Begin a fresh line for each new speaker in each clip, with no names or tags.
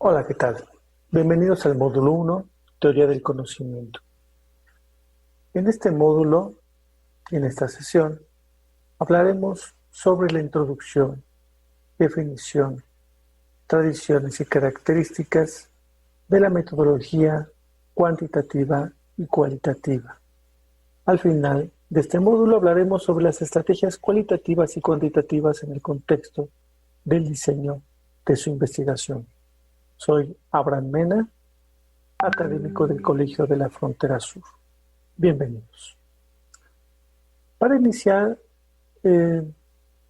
Hola, ¿qué tal? Bienvenidos al módulo 1, Teoría del Conocimiento. En este módulo, en esta sesión, hablaremos sobre la introducción, definición, tradiciones y características de la metodología cuantitativa y cualitativa. Al final de este módulo hablaremos sobre las estrategias cualitativas y cuantitativas en el contexto del diseño de su investigación. Soy Abraham Mena, académico del Colegio de la Frontera Sur. Bienvenidos. Para iniciar,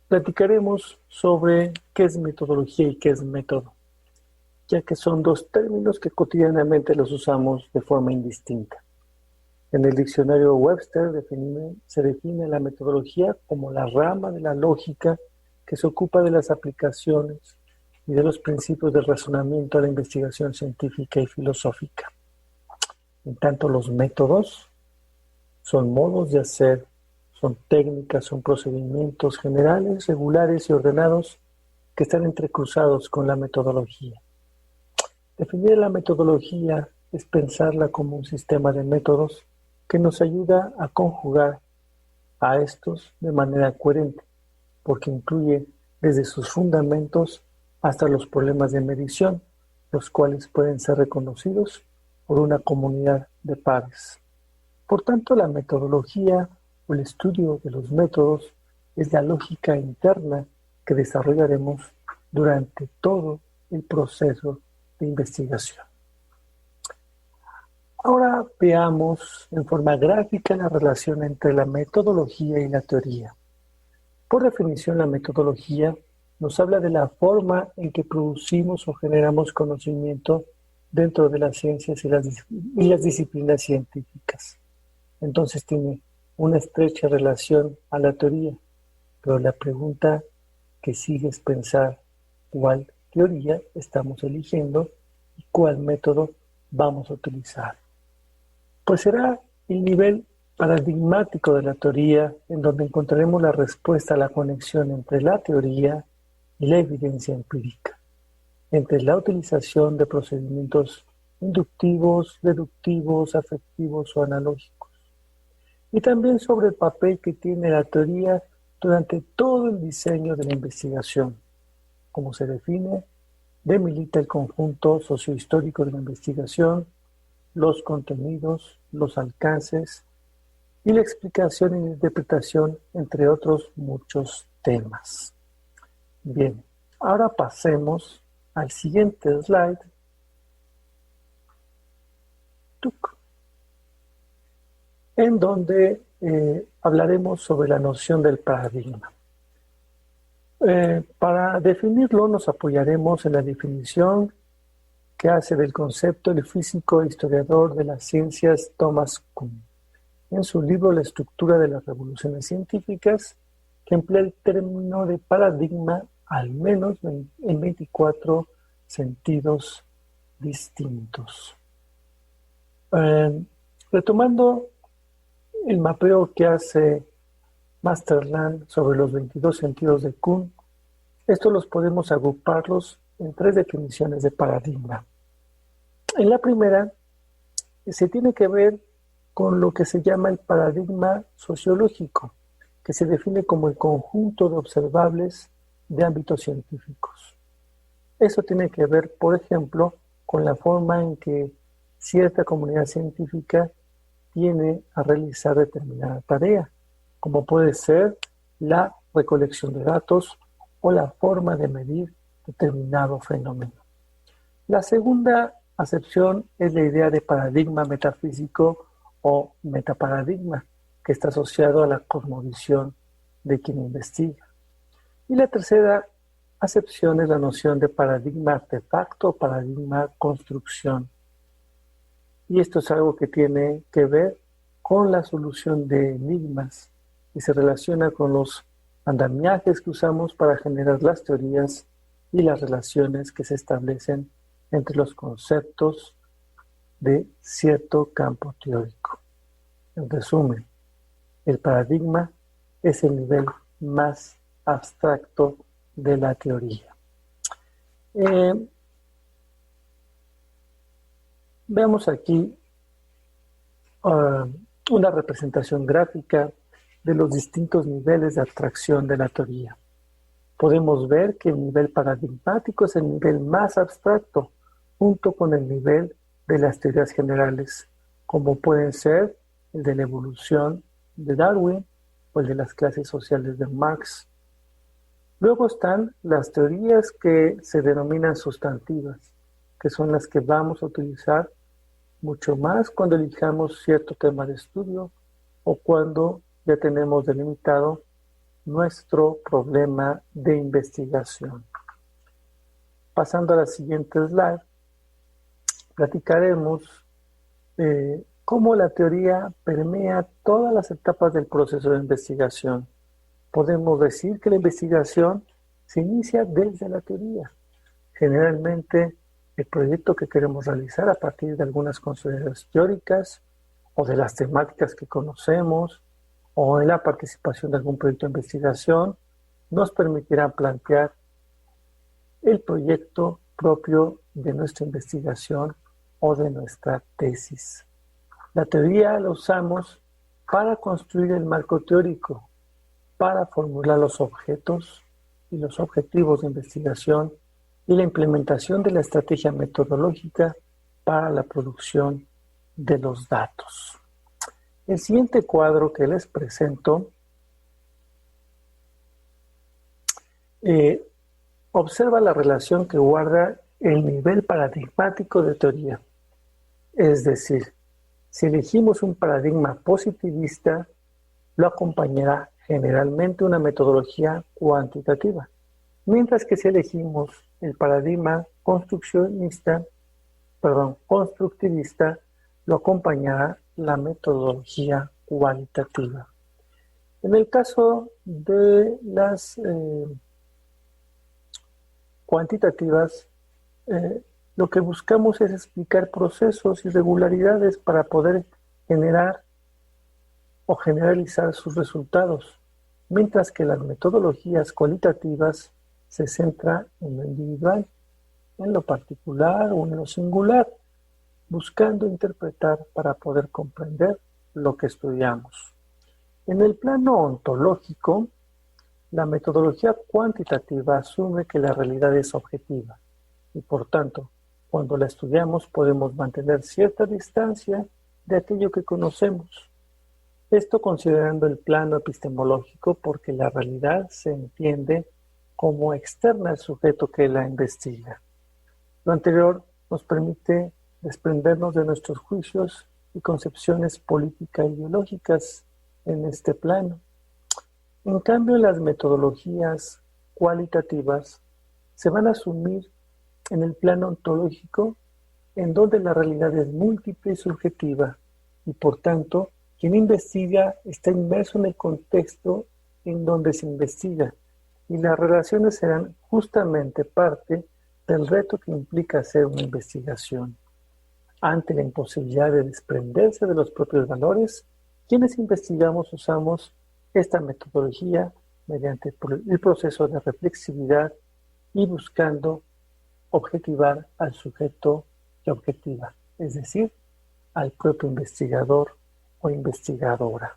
platicaremos sobre qué es metodología y qué es método, ya que son dos términos que cotidianamente los usamos de forma indistinta. En el diccionario Webster se define la metodología como la rama de la lógica que se ocupa de las aplicaciones y de los principios del razonamiento a la investigación científica y filosófica. En tanto, los métodos son modos de hacer, son técnicas, son procedimientos generales, regulares y ordenados que están entrecruzados con la metodología. Definir la metodología es pensarla como un sistema de métodos que nos ayuda a conjugar a estos de manera coherente, porque incluye desde sus fundamentos hasta los problemas de medición, los cuales pueden ser reconocidos por una comunidad de pares. Por tanto, la metodología o el estudio de los métodos es la lógica interna que desarrollaremos durante todo el proceso de investigación. Ahora veamos en forma gráfica la relación entre la metodología y la teoría. Por definición, la metodología nos habla de la forma en que producimos o generamos conocimiento dentro de las ciencias y las disciplinas científicas. Entonces tiene una estrecha relación a la teoría, pero la pregunta que sigue es pensar cuál teoría estamos eligiendo y cuál método vamos a utilizar. Pues será el nivel paradigmático de la teoría en donde encontraremos la respuesta a la conexión entre la teoría y la evidencia empírica, entre la utilización de procedimientos inductivos, deductivos, afectivos o analógicos, y también sobre el papel que tiene la teoría durante todo el diseño de la investigación. Como se define, delimita el conjunto sociohistórico de la investigación, los contenidos, los alcances y la explicación y interpretación, entre otros muchos temas. Bien, ahora pasemos al siguiente slide. En donde hablaremos sobre la noción del paradigma. Para definirlo nos apoyaremos en la definición que hace del concepto el físico e historiador de las ciencias Thomas Kuhn, en su libro La estructura de las revoluciones científicas, que emplea el término de paradigma al menos en 24 sentidos distintos. Retomando el mapeo que hace Masterland sobre los 22 sentidos de Kuhn, estos los podemos agruparlos en 3 definiciones de paradigma. En la primera, se tiene que ver con lo que se llama el paradigma sociológico, que se define como el conjunto de observables de ámbitos científicos. Eso tiene que ver, por ejemplo, con la forma en que cierta comunidad científica tiene a realizar determinada tarea, como puede ser la recolección de datos o la forma de medir determinado fenómeno. La segunda acepción es la idea de paradigma metafísico o metaparadigma, que está asociado a la cosmovisión de quien investiga. Y la tercera acepción es la noción de paradigma artefacto o paradigma construcción. Y esto es algo que tiene que ver con la solución de enigmas y se relaciona con los andamiajes que usamos para generar las teorías y las relaciones que se establecen entre los conceptos de cierto campo teórico. En resumen, el paradigma es el nivel más abstracto de la teoría. Veamos aquí uh, una representación gráfica de los distintos niveles de abstracción de la teoría. Podemos ver que el nivel paradigmático es el nivel más abstracto, junto con el nivel de las teorías generales, como pueden ser el de la evolución de Darwin o el de las clases sociales de Marx. Luego están las teorías que se denominan sustantivas, que son las que vamos a utilizar mucho más cuando elijamos cierto tema de estudio o cuando ya tenemos delimitado nuestro problema de investigación. Pasando a la siguiente slide, platicaremos cómo la teoría permea todas las etapas del proceso de investigación. Podemos decir que la investigación se inicia desde la teoría. Generalmente, el proyecto que queremos realizar a partir de algunas consideraciones teóricas o de las temáticas que conocemos o en la participación de algún proyecto de investigación nos permitirá plantear el proyecto propio de nuestra investigación o de nuestra tesis. La teoría la usamos para construir el marco teórico, para formular los objetos y los objetivos de investigación y la implementación de la estrategia metodológica para la producción de los datos. El siguiente cuadro que les presento observa la relación que guarda el nivel paradigmático de teoría. Es decir, si elegimos un paradigma positivista, lo acompañará generalmente una metodología cuantitativa, mientras que si elegimos el paradigma constructivista, lo acompañará la metodología cualitativa. En el caso de las cuantitativas, lo que buscamos es explicar procesos y regularidades para poder generar o generalizar sus resultados, mientras que las metodologías cualitativas se centran en lo individual, en lo particular o en lo singular, buscando interpretar para poder comprender lo que estudiamos. En el plano ontológico, la metodología cuantitativa asume que la realidad es objetiva y, por tanto, cuando la estudiamos podemos mantener cierta distancia de aquello que conocemos. Esto considerando el plano epistemológico porque la realidad se entiende como externa al sujeto que la investiga. Lo anterior nos permite desprendernos de nuestros juicios y concepciones políticas e ideológicas en este plano. En cambio, las metodologías cualitativas se van a asumir en el plano ontológico, en donde la realidad es múltiple y subjetiva, y por tanto, quien investiga está inmerso en el contexto en donde se investiga, y las relaciones serán justamente parte del reto que implica hacer una investigación. Ante la imposibilidad de desprenderse de los propios valores, quienes investigamos usamos esta metodología mediante el proceso de reflexividad y buscando objetivar al sujeto que objetiva, es decir, al propio investigador o investigadora.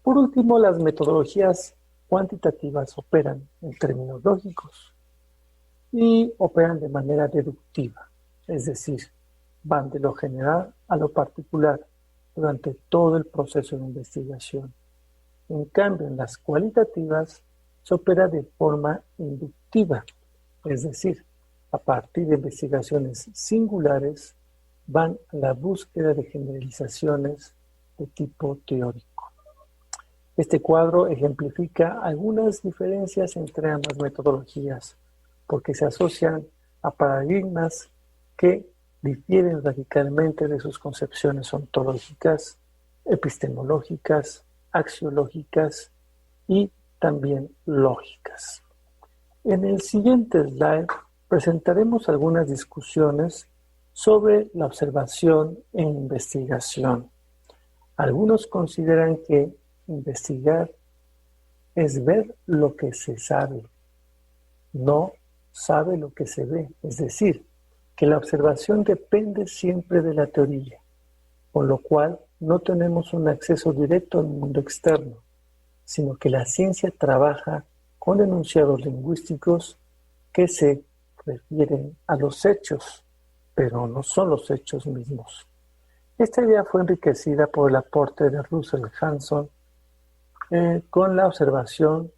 Por último, las metodologías cuantitativas operan en términos lógicos y operan de manera deductiva, es decir, van de lo general a lo particular durante todo el proceso de investigación. En cambio, en las cualitativas se opera de forma inductiva, es decir, a partir de investigaciones singulares van a la búsqueda de generalizaciones de tipo teórico. Este cuadro ejemplifica algunas diferencias entre ambas metodologías, porque se asocian a paradigmas que difieren radicalmente de sus concepciones ontológicas, epistemológicas, axiológicas y también lógicas. En el siguiente slide presentaremos algunas discusiones sobre la observación e investigación. Algunos consideran que investigar es ver lo que se sabe, no sabe lo que se ve. Es decir, que la observación depende siempre de la teoría, con lo cual no tenemos un acceso directo al mundo externo, sino que la ciencia trabaja con enunciados lingüísticos que se refieren a los hechos, pero no son los hechos mismos. Esta idea fue enriquecida por el aporte de Russell Hanson con la observación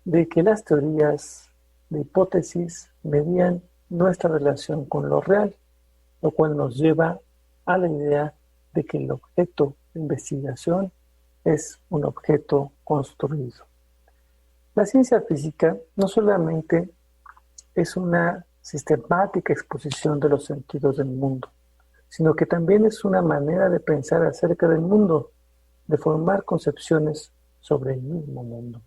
de que las teorías de hipótesis medían nuestra relación con lo real, lo cual nos lleva a la idea de que el objeto de investigación es un objeto construido. La ciencia física no solamente es una sistemática exposición de los sentidos del mundo, sino que también es una manera de pensar acerca del mundo, de formar concepciones sobre el mismo mundo.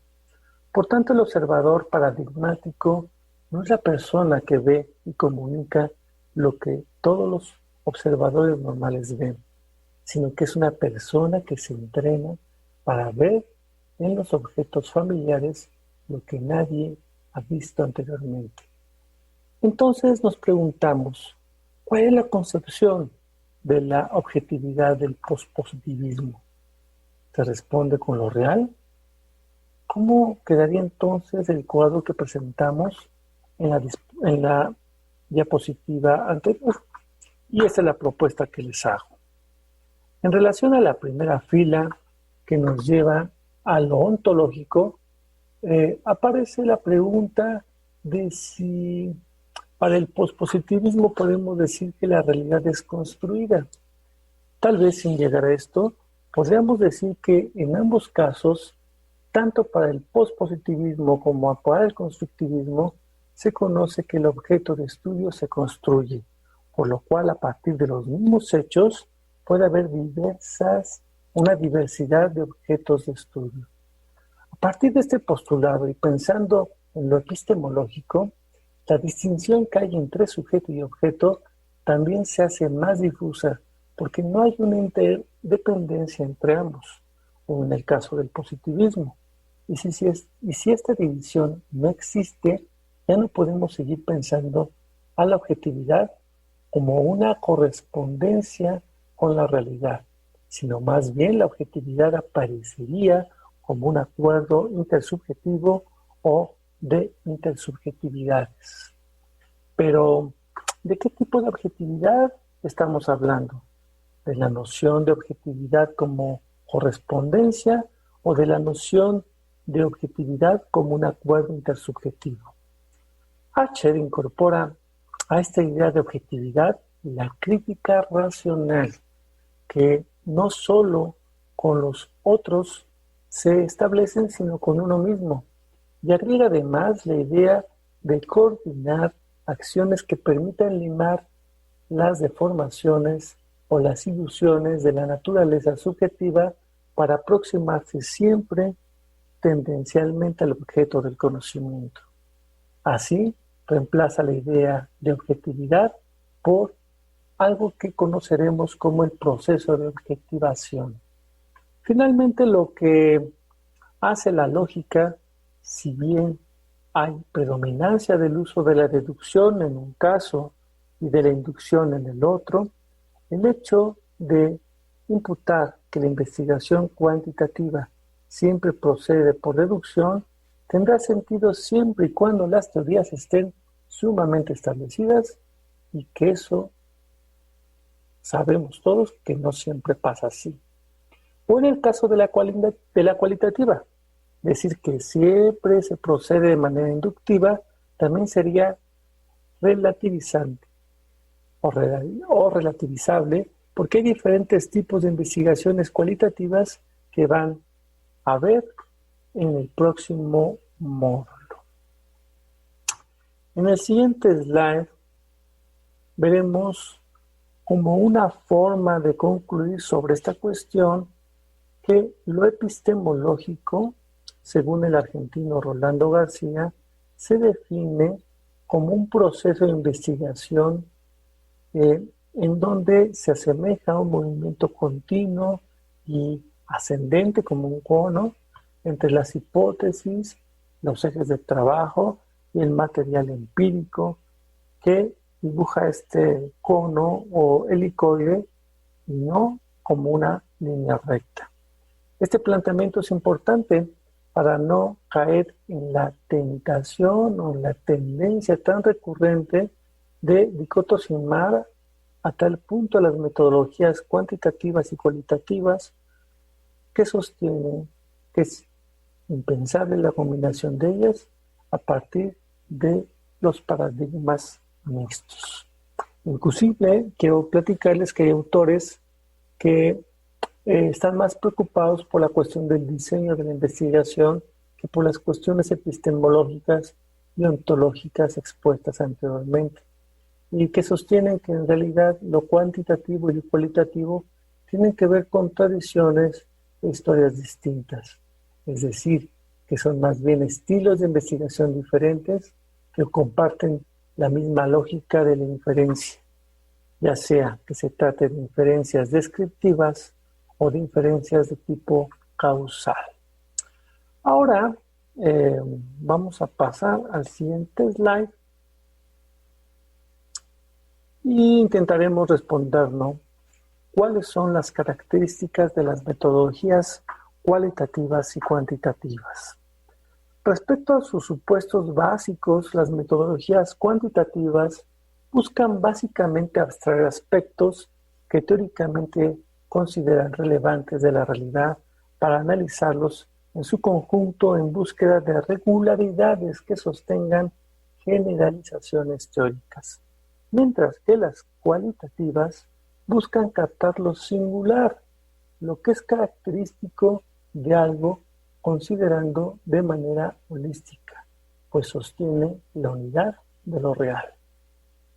Por tanto, el observador paradigmático no es la persona que ve y comunica lo que todos los observadores normales ven, sino que es una persona que se entrena para ver en los objetos familiares lo que nadie ha visto anteriormente. Entonces nos preguntamos, ¿cuál es la concepción de la objetividad del pospositivismo? ¿Se responde con lo real? ¿Cómo quedaría entonces el cuadro que presentamos en la diapositiva anterior? Y esa es la propuesta que les hago. En relación a la primera fila que nos lleva a lo ontológico, aparece la pregunta de si para el pospositivismo podemos decir que la realidad es construida. Tal vez sin llegar a esto, podríamos decir que en ambos casos, tanto para el pospositivismo como para el constructivismo, se conoce que el objeto de estudio se construye, por lo cual a partir de los mismos hechos puede haber una diversidad de objetos de estudio. A partir de este postulado y pensando en lo epistemológico, la distinción que hay entre sujeto y objeto también se hace más difusa porque no hay una interdependencia entre ambos, como en el caso del positivismo. Y si esta división no existe, ya no podemos seguir pensando a la objetividad como una correspondencia con la realidad, sino más bien la objetividad aparecería como un acuerdo intersubjetivo o de intersubjetividades. Pero, ¿de qué tipo de objetividad estamos hablando? ¿De la noción de objetividad como correspondencia o de la noción de objetividad como un acuerdo intersubjetivo? Archer incorpora a esta idea de objetividad la crítica racional, que no solo con los otros se establecen, sino con uno mismo. Y agrega además la idea de coordinar acciones que permitan limar las deformaciones o las ilusiones de la naturaleza subjetiva para aproximarse siempre tendencialmente al objeto del conocimiento. Así, reemplaza la idea de objetividad por algo que conoceremos como el proceso de objetivación. Finalmente, lo que hace la lógica, si bien hay predominancia del uso de la deducción en un caso y de la inducción en el otro, el hecho de imputar que la investigación cuantitativa siempre procede por deducción tendrá sentido siempre y cuando las teorías estén sumamente establecidas y que eso sabemos todos que no siempre pasa así. O en el caso de la cualitativa, decir que siempre se procede de manera inductiva también sería relativizante o relativizable porque hay diferentes tipos de investigaciones cualitativas que van a ver en el próximo módulo. En el siguiente slide veremos como una forma de concluir sobre esta cuestión que lo epistemológico, según el argentino Rolando García, se define como un proceso de investigación en donde se asemeja a un movimiento continuo y ascendente como un cono entre las hipótesis, los ejes de trabajo y el material empírico que dibuja este cono o helicoide y no como una línea recta. Este planteamiento es importante para no caer en la tentación o en la tendencia tan recurrente de dicotomizar a tal punto las metodologías cuantitativas y cualitativas que sostienen que es impensable la combinación de ellas a partir de los paradigmas mixtos. Inclusive quiero platicarles que hay autores que están más preocupados por la cuestión del diseño de la investigación que por las cuestiones epistemológicas y ontológicas expuestas anteriormente, y que sostienen que en realidad lo cuantitativo y lo cualitativo tienen que ver con tradiciones e historias distintas, es decir, que son más bien estilos de investigación diferentes que comparten la misma lógica de la inferencia, ya sea que se trate de inferencias descriptivas o de inferencias de tipo causal. Ahora vamos a pasar al siguiente slide y intentaremos respondernos cuáles son las características de las metodologías cualitativas y cuantitativas. Respecto a sus supuestos básicos, las metodologías cuantitativas buscan básicamente abstraer aspectos que teóricamente consideran relevantes de la realidad para analizarlos en su conjunto en búsqueda de regularidades que sostengan generalizaciones teóricas, mientras que las cualitativas buscan captar lo singular, lo que es característico de algo, considerando de manera holística, pues sostiene la unidad de lo real.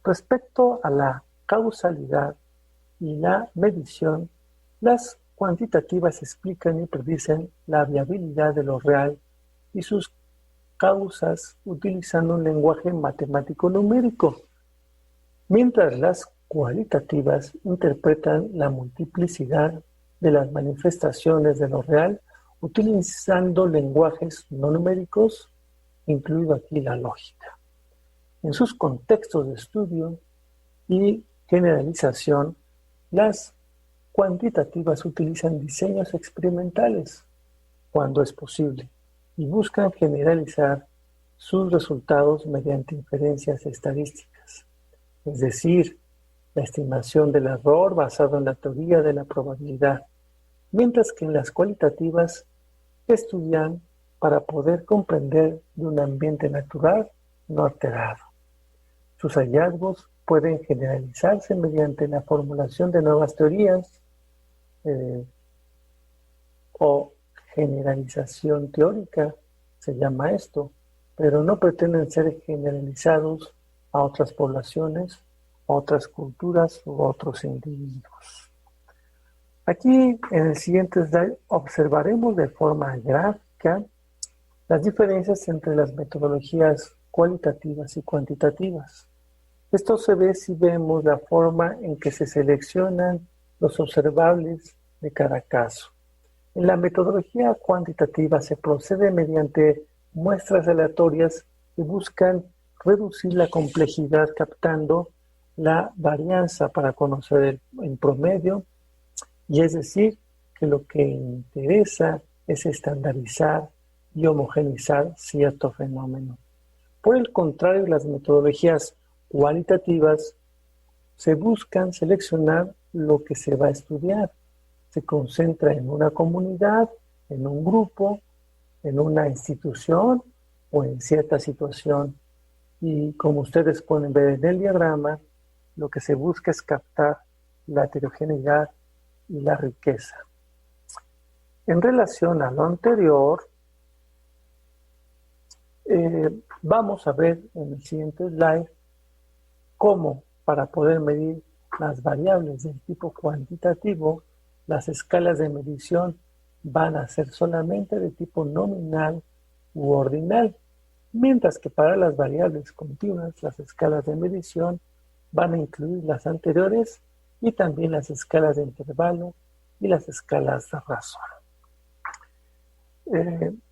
Respecto a la causalidad y la medición, las cuantitativas explican y predicen la viabilidad de lo real y sus causas utilizando un lenguaje matemático numérico, mientras las cualitativas interpretan la multiplicidad de las manifestaciones de lo real utilizando lenguajes no numéricos, incluido aquí la lógica. En sus contextos de estudio y generalización, las cuantitativas utilizan diseños experimentales cuando es posible y buscan generalizar sus resultados mediante inferencias estadísticas, es decir, la estimación del error basado en la teoría de la probabilidad, mientras que en las cualitativas estudian para poder comprender de un ambiente natural no alterado. Sus hallazgos pueden generalizarse mediante la formulación de nuevas teorías o generalización teórica, se llama esto, pero no pretenden ser generalizados a otras poblaciones, a otras culturas u otros individuos. Aquí en el siguiente slide observaremos de forma gráfica las diferencias entre las metodologías cualitativas y cuantitativas. Esto se ve si vemos la forma en que se seleccionan los observables de cada caso. En la metodología cuantitativa se procede mediante muestras aleatorias que buscan reducir la complejidad captando la varianza para conocer el promedio, y es decir, que lo que interesa es estandarizar y homogeneizar cierto fenómeno. Por el contrario, las metodologías cualitativas se buscan seleccionar lo que se va a estudiar. Se concentra en una comunidad, en un grupo, en una institución o en cierta situación. Y como ustedes pueden ver en el diagrama, lo que se busca es captar la heterogeneidad y la riqueza. En relación a lo anterior, vamos a ver en el siguiente slide cómo para poder medir las variables del tipo cuantitativo, las escalas de medición van a ser solamente de tipo nominal u ordinal, mientras que para las variables continuas, las escalas de medición van a incluir las anteriores y también las escalas de intervalo y las escalas de razón.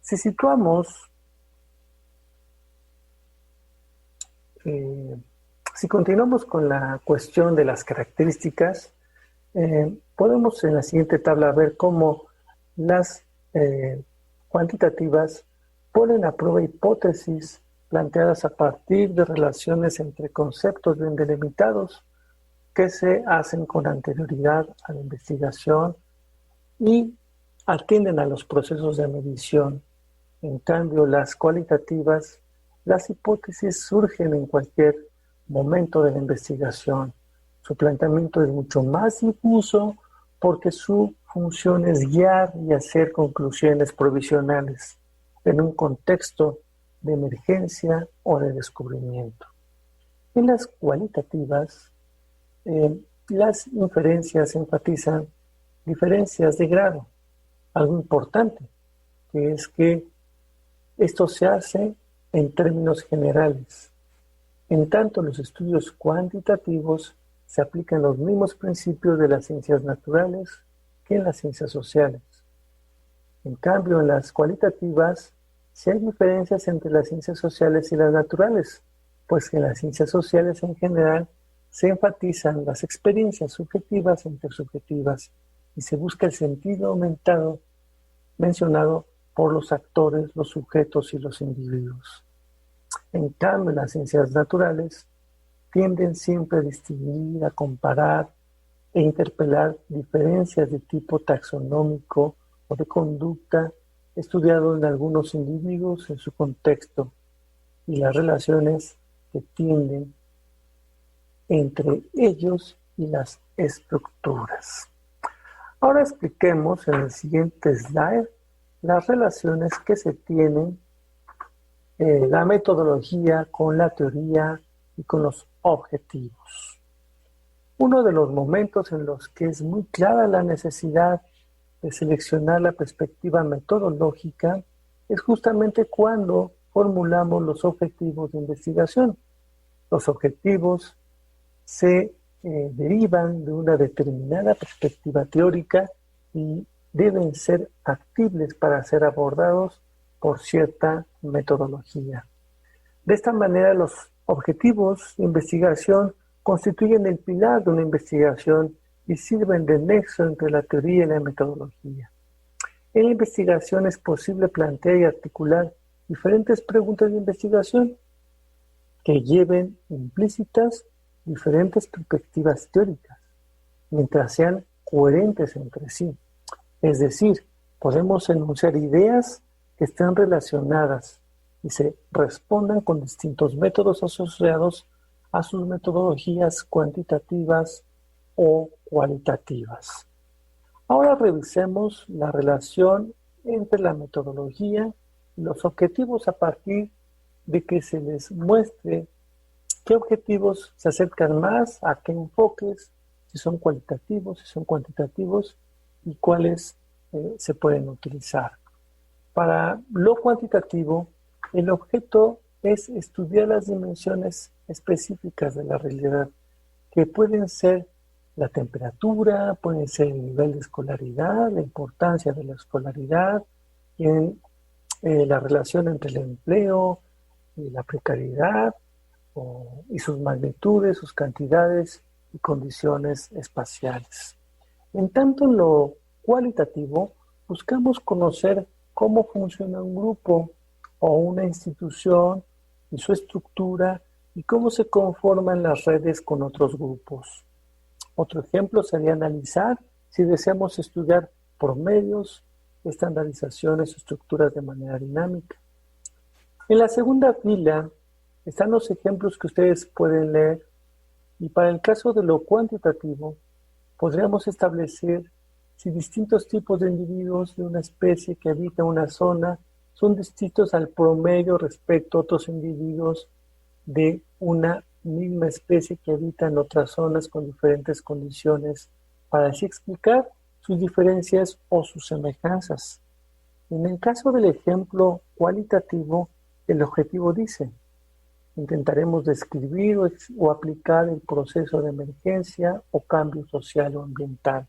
Si situamos Si continuamos con la cuestión de las características, podemos en la siguiente tabla ver cómo las cuantitativas ponen a prueba hipótesis planteadas a partir de relaciones entre conceptos bien delimitados que se hacen con anterioridad a la investigación y atienden a los procesos de medición. En cambio, las cualitativas, las hipótesis surgen en cualquier momento de la investigación. Su planteamiento es mucho más difuso porque su función es guiar y hacer conclusiones provisionales en un contexto de emergencia o de descubrimiento. En las cualitativas, las inferencias enfatizan diferencias de grado, algo importante, que es que esto se hace en términos generales. En tanto, los estudios cuantitativos se aplican los mismos principios de las ciencias naturales que en las ciencias sociales. En cambio, en las cualitativas, sí hay diferencias entre las ciencias sociales y las naturales, pues en las ciencias sociales en general se enfatizan las experiencias subjetivas e intersubjetivas y se busca el sentido mencionado por los actores, los sujetos y los individuos. En cambio, las ciencias naturales tienden siempre a distinguir, a comparar e interpelar diferencias de tipo taxonómico o de conducta estudiado en algunos individuos en su contexto y las relaciones que tienden entre ellos y las estructuras. Ahora expliquemos en el siguiente slide las relaciones que se tienen la metodología con la teoría y con los objetivos. Uno de los momentos en los que es muy clara la necesidad de seleccionar la perspectiva metodológica es justamente cuando formulamos los objetivos de investigación. Los objetivos se derivan de una determinada perspectiva teórica y deben ser factibles para ser abordados por cierta metodología. De esta manera, los objetivos de investigación constituyen el pilar de una investigación y sirven de nexo entre la teoría y la metodología. En la investigación es posible plantear y articular diferentes preguntas de investigación que lleven implícitas diferentes perspectivas teóricas, mientras sean coherentes entre sí. Es decir, podemos enunciar ideas que estén relacionadas y se respondan con distintos métodos asociados a sus metodologías cuantitativas o cualitativas. Ahora revisemos la relación entre la metodología y los objetivos a partir de que se les muestre qué objetivos se acercan más a qué enfoques, si son cualitativos, si son cuantitativos y cuáles se pueden utilizar. Para lo cuantitativo, el objeto es estudiar las dimensiones específicas de la realidad, que pueden ser la temperatura, pueden ser el nivel de escolaridad, la importancia de la escolaridad, la relación entre el empleo y la precariedad, y sus magnitudes, sus cantidades y condiciones espaciales. En tanto, en lo cualitativo, buscamos conocer cómo funciona un grupo o una institución y su estructura y cómo se conforman las redes con otros grupos. Otro ejemplo sería analizar si deseamos estudiar promedios, estandarizaciones o estructuras de manera dinámica. En la segunda fila están los ejemplos que ustedes pueden leer y para el caso de lo cuantitativo podríamos establecer si distintos tipos de individuos de una especie que habita una zona son distintos al promedio respecto a otros individuos de una misma especie que habita en otras zonas con diferentes condiciones, para así explicar sus diferencias o sus semejanzas. En el caso del ejemplo cualitativo, el objetivo dice: intentaremos describir o aplicar el proceso de emergencia o cambio social o ambiental.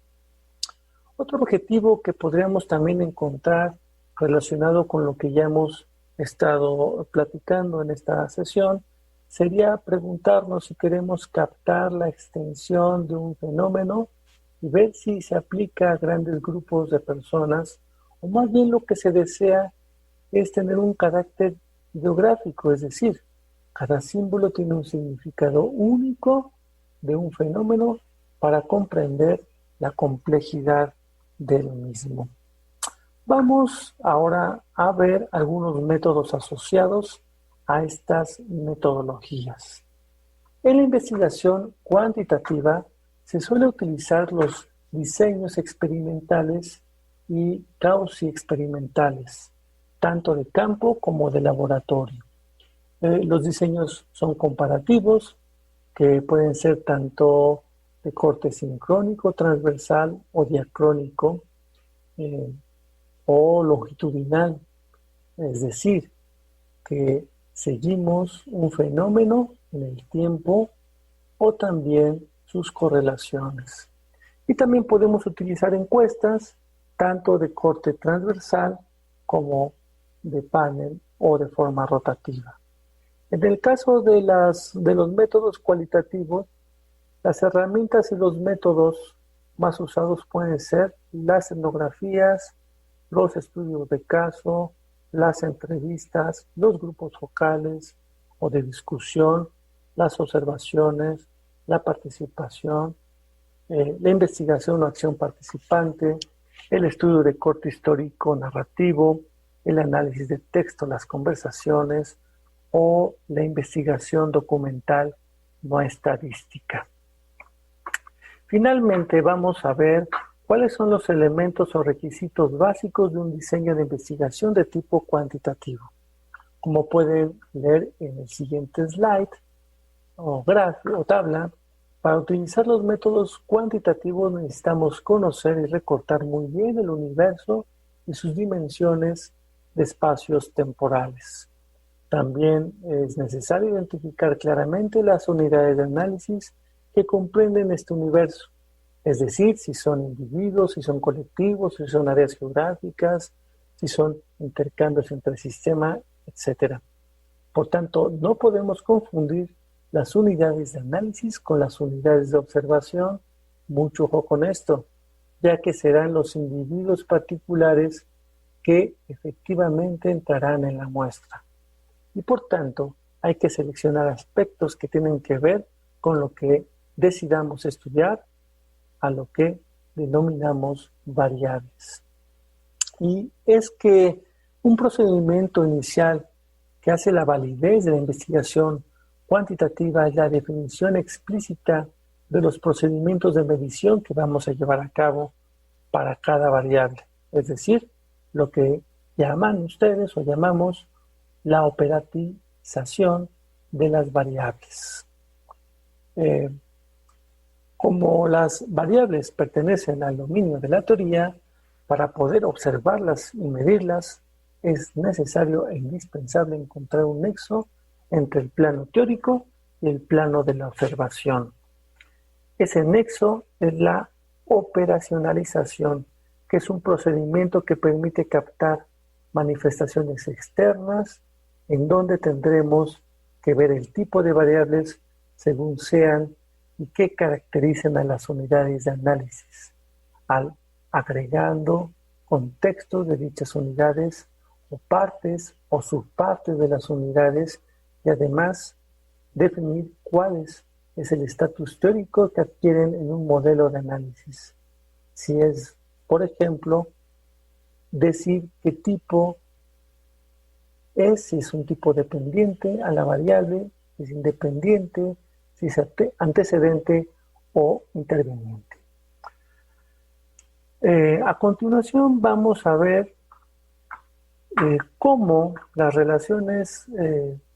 Otro objetivo que podríamos también encontrar relacionado con lo que ya hemos estado platicando en esta sesión sería preguntarnos si queremos captar la extensión de un fenómeno y ver si se aplica a grandes grupos de personas, o más bien lo que se desea es tener un carácter geográfico, es decir, cada símbolo tiene un significado único de un fenómeno para comprender la complejidad del mismo. Vamos ahora a ver algunos métodos asociados a estas metodologías. En la investigación cuantitativa se suele utilizar los diseños experimentales y quasi-experimentales, tanto de campo como de laboratorio. Los diseños son comparativos, que pueden ser tanto de corte sincrónico, transversal o diacrónico, o longitudinal, es decir, que seguimos un fenómeno en el tiempo o también sus correlaciones. Y también podemos utilizar encuestas tanto de corte transversal como de panel o de forma rotativa. En el caso de los métodos cualitativos, las herramientas y los métodos más usados pueden ser las etnografías, los estudios de caso, las entrevistas, los grupos focales o de discusión, las observaciones, la participación, la investigación o acción participante, el estudio de corte histórico narrativo, el análisis de texto, las conversaciones o la investigación documental no estadística. Finalmente vamos a ver cuáles son los elementos o requisitos básicos de un diseño de investigación de tipo cuantitativo. Como pueden leer en el siguiente slide o gráfico o tabla, para utilizar los métodos cuantitativos necesitamos conocer y recortar muy bien el universo y sus dimensiones de espacios temporales. También es necesario identificar claramente las unidades de análisis que comprenden este universo, es decir, si son individuos, si son colectivos, si son áreas geográficas, si son intercambios entre sistemas, etc. Por tanto, no podemos confundir las unidades de análisis con las unidades de observación. Mucho ojo con esto, ya que serán los individuos particulares que efectivamente entrarán en la muestra. Y por tanto, hay que seleccionar aspectos que tienen que ver con lo que decidamos estudiar, a lo que denominamos variables. Y es que un procedimiento inicial que hace la validez de la investigación cuantitativa es la definición explícita de los procedimientos de medición que vamos a llevar a cabo para cada variable, es decir, lo que llaman ustedes o llamamos la operatización de las variables. Como las variables pertenecen al dominio de la teoría, para poder observarlas y medirlas, es necesario e indispensable encontrar un nexo entre el plano teórico y el plano de la observación. Ese nexo es la operacionalización, que es un procedimiento que permite captar manifestaciones externas en donde tendremos que ver el tipo de variables según sean y qué caracterizan a las unidades de análisis, agregando contextos de dichas unidades o partes o subpartes de las unidades y además definir cuál es el estatus teórico que adquieren en un modelo de análisis. Si es, por ejemplo, decir qué tipo es, si es un tipo dependiente a la variable, si es independiente, si es antecedente o interveniente. A continuación vamos a ver cómo las relaciones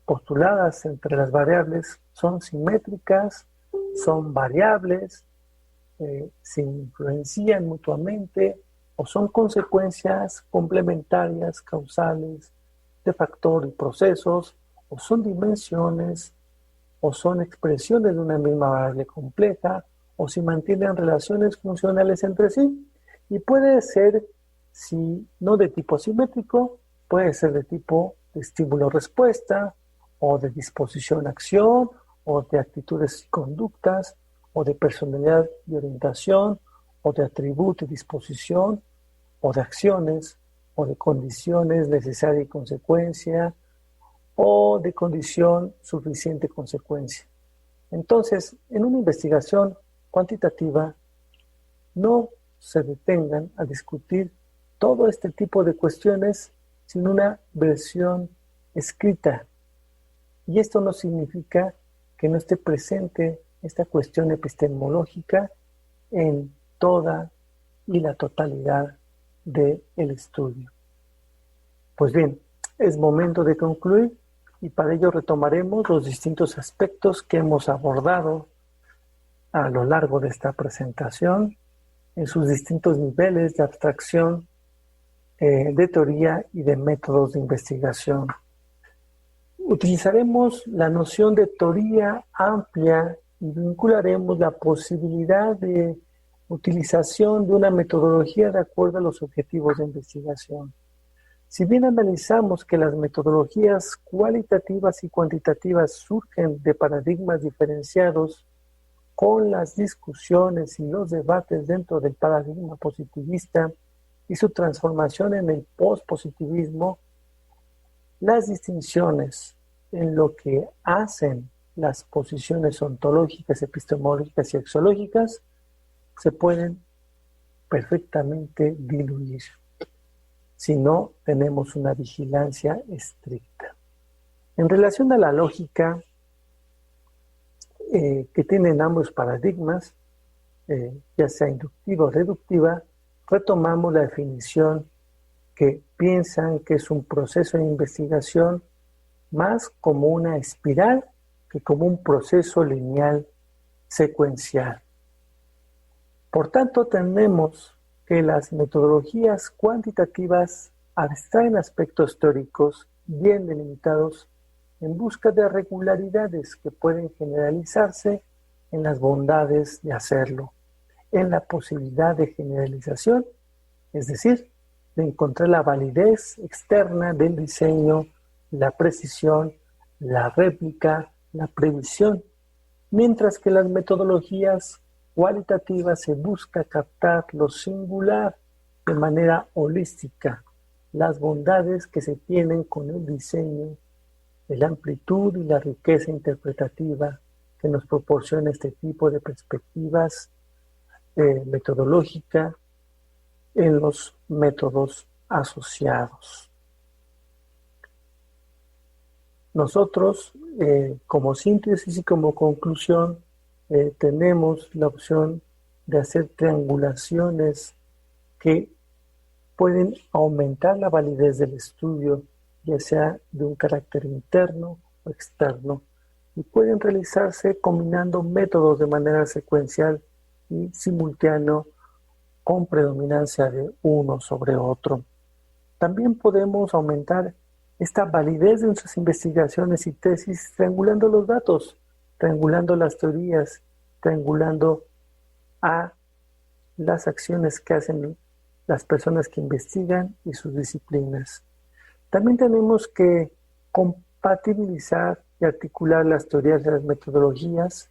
postuladas entre las variables son simétricas, son variables, se influencian mutuamente o son consecuencias complementarias, causales, de factor y procesos, o son dimensiones, o son expresiones de una misma variable compleja, o si mantienen relaciones funcionales entre sí. Y puede ser, si no de tipo simétrico, puede ser de tipo de estímulo-respuesta, o de disposición a acción, o de actitudes y conductas, o de personalidad y orientación, o de atributo y disposición, o de acciones, o de condiciones necesaria y consecuencia, o de condición suficiente consecuencia. Entonces, en una investigación cuantitativa, no se detengan a discutir todo este tipo de cuestiones sin una versión escrita. Y esto no significa que no esté presente esta cuestión epistemológica en toda y la totalidad del estudio. Pues bien, es momento de concluir y para ello retomaremos los distintos aspectos que hemos abordado a lo largo de esta presentación en sus distintos niveles de abstracción, de teoría y de métodos de investigación. Utilizaremos la noción de teoría amplia y vincularemos la posibilidad de utilización de una metodología de acuerdo a los objetivos de investigación. Si bien analizamos que las metodologías cualitativas y cuantitativas surgen de paradigmas diferenciados con las discusiones y los debates dentro del paradigma positivista y su transformación en el pospositivismo, las distinciones en lo que hacen las posiciones ontológicas, epistemológicas y axiológicas se pueden perfectamente diluir si no tenemos una vigilancia estricta. En relación a la lógica que tienen ambos paradigmas, ya sea inductiva o reductiva, retomamos la definición que piensan que es un proceso de investigación más como una espiral que como un proceso lineal secuencial. Por tanto, tenemos que las metodologías cuantitativas abstraen aspectos teóricos bien delimitados en busca de regularidades que pueden generalizarse en las bondades de hacerlo, en la posibilidad de generalización, es decir, de encontrar la validez externa del diseño, la precisión, la réplica, la previsión, mientras que las metodologías cualitativas se busca captar lo singular de manera holística, las bondades que se tienen con el diseño, la amplitud y la riqueza interpretativa que nos proporciona este tipo de perspectivas metodológica en los métodos asociados. Nosotros, como síntesis y como conclusión, tenemos la opción de hacer triangulaciones que pueden aumentar la validez del estudio, ya sea de un carácter interno o externo, y pueden realizarse combinando métodos de manera secuencial y simultáneo con predominancia de uno sobre otro. También podemos aumentar esta validez de nuestras investigaciones y tesis triangulando los datos, triangulando las teorías, triangulando a las acciones que hacen las personas que investigan y sus disciplinas. También tenemos que compatibilizar y articular las teorías de las metodologías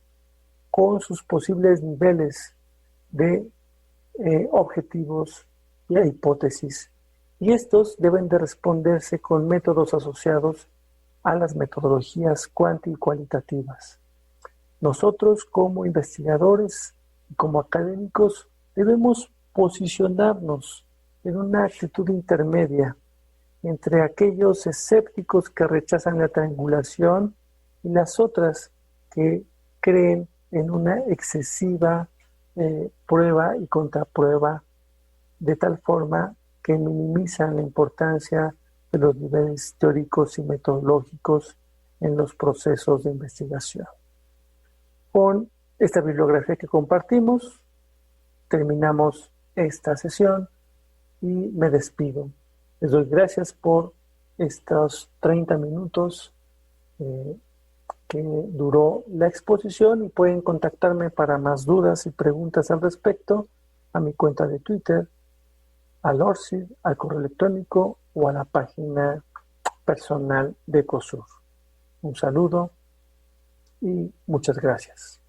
con sus posibles niveles de objetivos y hipótesis. Y estos deben de responderse con métodos asociados a las metodologías cuanti y cualitativas. Nosotros como investigadores y como académicos debemos posicionarnos en una actitud intermedia entre aquellos escépticos que rechazan la triangulación y las otras que creen en una excesiva prueba y contraprueba, de tal forma que minimizan la importancia de los niveles teóricos y metodológicos en los procesos de investigación. Con esta bibliografía que compartimos, terminamos esta sesión y me despido. Les doy gracias por estos 30 minutos que duró la exposición y pueden contactarme para más dudas y preguntas al respecto a mi cuenta de Twitter, al ORCID, al correo electrónico o a la página personal de ECOSUR. Un saludo y muchas gracias.